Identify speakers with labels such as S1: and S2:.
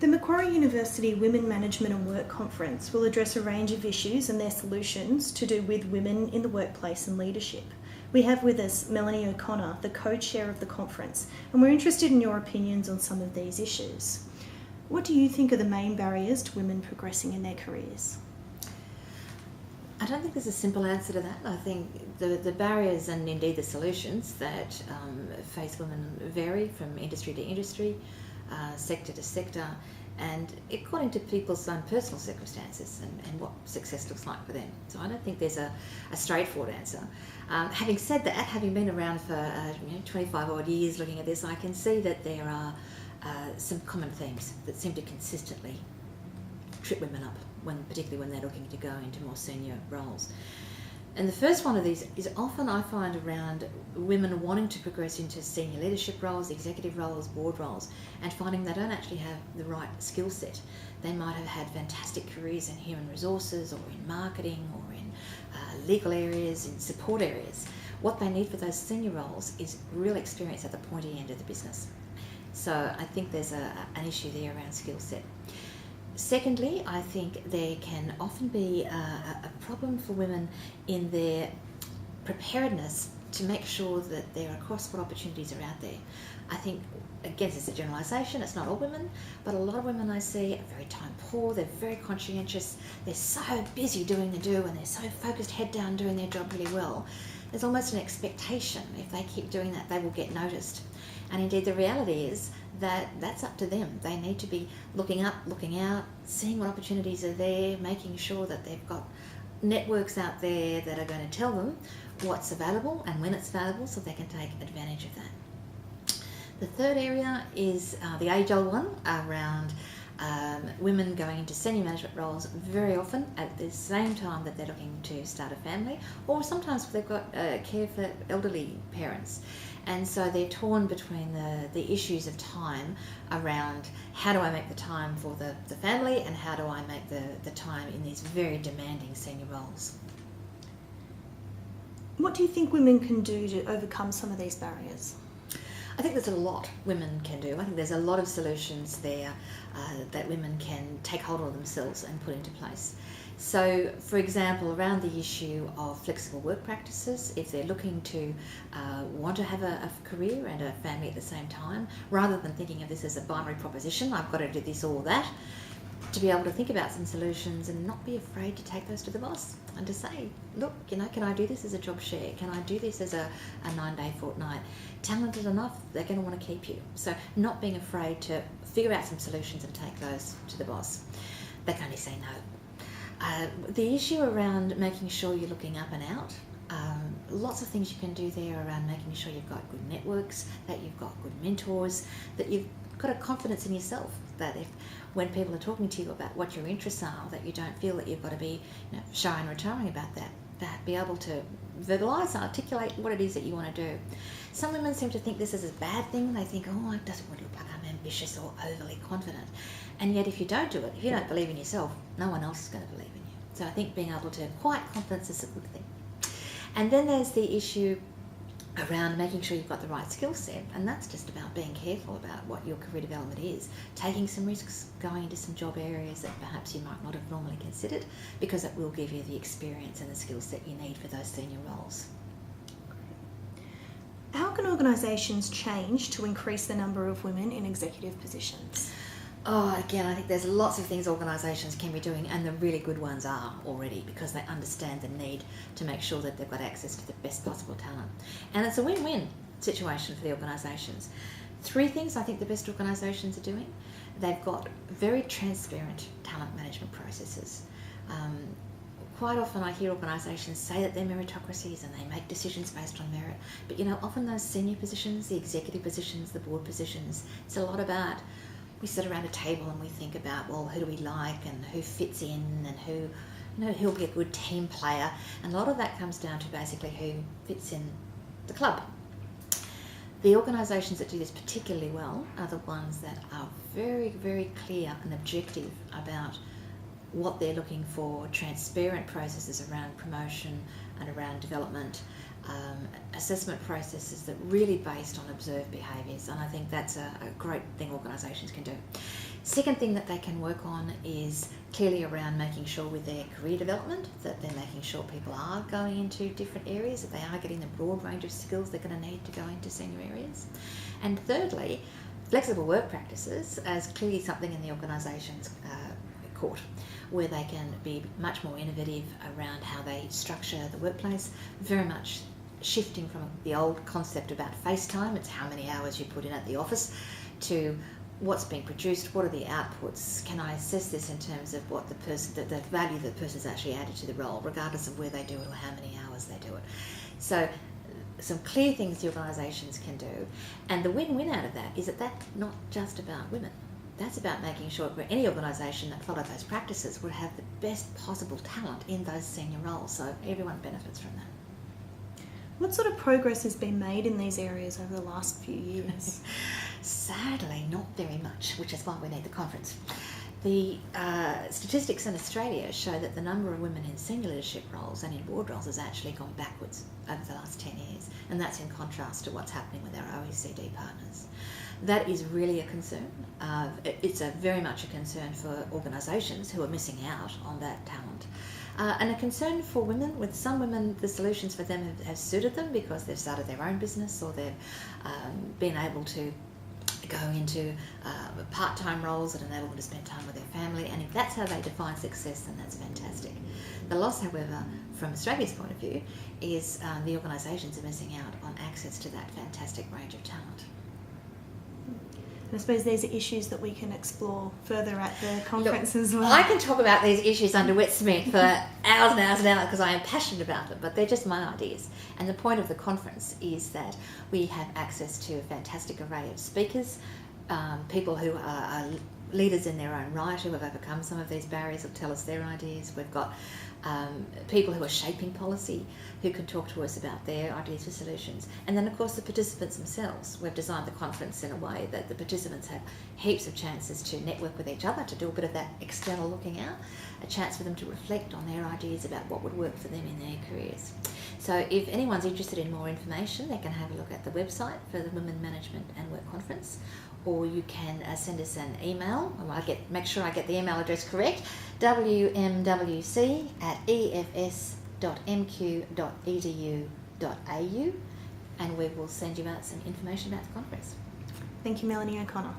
S1: The Macquarie University Women Management and Work Conference will address a range of issues and their solutions to do with women in the workplace and leadership. We have with us Melanie O'Connor, the co-chair of the conference, and we're interested in your opinions on some of these issues. What do you think are the main barriers to women progressing in their careers?
S2: I don't think there's a simple answer to that. I think the barriers and indeed the solutions that face women vary from industry to industry, sector to sector, and according to people's own personal circumstances and what success looks like for them. So I don't think there's a straightforward answer. Having said that, having been around for 25 odd years looking at this, I can see that there are some common themes that seem to consistently trip women up, particularly when they're looking to go into more senior roles. And the first one of these is often, I find, around women wanting to progress into senior leadership roles, executive roles, board roles, and finding they don't actually have the right skill set. They might have had fantastic careers in human resources or in marketing or in legal areas, in support areas. What they need for those senior roles is real experience at the pointy end of the business. So I think there's an issue there around skill set. Secondly, I think there can often be a problem for women in their preparedness to make sure that they're across what opportunities are out there. I think, again, it's a generalisation, it's not all women, but a lot of women I see are very time poor, they're very conscientious, they're so busy doing the do and they're so focused head down doing their job really well. There's almost an expectation if they keep doing that they will get noticed. And indeed the reality is that that's up to them. They need to be looking up, looking out, seeing what opportunities are there, making sure that they've got networks out there that are going to tell them what's available and when it's available so they can take advantage of that. The third area is the age-old one around women going into senior management roles very often at the same time that they're looking to start a family, or sometimes they've got care for elderly parents. And so they're torn between the issues of time around how do I make the time for the family and how do I make the time in these very demanding senior roles.
S1: What do you think women can do to overcome some of these barriers?
S2: I think there's a lot women can do. I think there's a lot of solutions there that women can take hold of themselves and put into place. So, for example, around the issue of flexible work practices, if they're looking to want to have a career and a family at the same time, rather than thinking of this as a binary proposition, I've got to do this or that, to be able to think about some solutions and not be afraid to take those to the boss and to say, look, can I do this as a job share? Can I do this as a 9-day fortnight? Talented enough, they're going to want to keep you. So not being afraid to figure out some solutions and take those to the boss. They can only say no. The issue around making sure you're looking up and out, lots of things you can do there around making sure you've got good networks, that you've got good mentors, that you've got a confidence in yourself, that if when people are talking to you about what your interests are, that you don't feel that you've got to be shy and retiring about that be able to verbalise and articulate what it is that you want to do. Some women seem to think this is a bad thing. They think, oh, it doesn't want to look like I'm ambitious or overly confident. And yet if you don't do it, if you don't believe in yourself, no one else is going to believe in you. So I think being able to have quiet confidence is a good thing. And then there's the issue around making sure you've got the right skill set, and that's just about being careful about what your career development is, taking some risks, going into some job areas that perhaps you might not have normally considered, because it will give you the experience and the skill set you need for those senior roles.
S1: How can organisations change to increase the number of women in executive positions?
S2: Oh, again, I think there's lots of things organisations can be doing, and the really good ones are already, because they understand the need to make sure that they've got access to the best possible talent. And it's a win-win situation for the organisations. 3 things I think the best organisations are doing. They've got very transparent talent management processes. Quite often I hear organisations say that they're meritocracies and they make decisions based on merit, but often those senior positions, the executive positions, the board positions, it's a lot about we sit around a table and we think about, well, who do we like and who fits in and who'll be a good team player. And a lot of that comes down to basically who fits in the club. The organisations that do this particularly well are the ones that are very, very clear and objective about what they're looking for, transparent processes around promotion and around development, assessment processes that really based on observed behaviours, and I think that's a great thing organisations can do. Second thing that they can work on is clearly around making sure with their career development that they're making sure people are going into different areas, that they are getting the broad range of skills they're going to need to go into senior areas. And thirdly, flexible work practices as clearly something in the organisation's court, where they can be much more innovative around how they structure the workplace, very much shifting from the old concept about face time, it's how many hours you put in at the office, to what's being produced, what are the outputs, can I assess this in terms of what the value that the person's actually added to the role, regardless of where they do it or how many hours they do it. So some clear things the organisations can do, and the win-win out of that is that that's not just about women. That's about making sure that any organisation that followed those practices would have the best possible talent in those senior roles, so everyone benefits from that.
S1: What sort of progress has been made in these areas over the last few years?
S2: Sadly, not very much, which is why we need the conference. The statistics in Australia show that the number of women in senior leadership roles and in board roles has actually gone backwards over the last 10 years, and that's in contrast to what's happening with our OECD partners. That is really a concern. It's very much a concern for organisations who are missing out on that talent. And a concern for women. With some women, the solutions for them have suited them because they've started their own business, or they've been able to go into part-time roles that enable them to spend time with their family, and if that's how they define success, then that's fantastic. The loss, however, from Australia's point of view, is the organisations are missing out on access to that fantastic range of talent.
S1: I suppose these are issues that we can explore further at the conference as well.
S2: I can talk about these issues under wet cement for hours and hours and hours because I am passionate about them, but they're just my ideas. And the point of the conference is that we have access to a fantastic array of speakers, people who are leaders in their own right, who have overcome some of these barriers, will tell us their ideas. We've got people who are shaping policy who can talk to us about their ideas for solutions. And then, of course, the participants themselves. We've designed the conference in a way that the participants have heaps of chances to network with each other, to do a bit of that external looking out, a chance for them to reflect on their ideas about what would work for them in their careers. So if anyone's interested in more information, they can have a look at the website for the Women Management and Work Conference, or you can send us an email. Make sure I get the email address correct, wmwc@efs.mq.edu.au, and we will send you out some information about the conference.
S1: Thank you, Melanie O'Connor.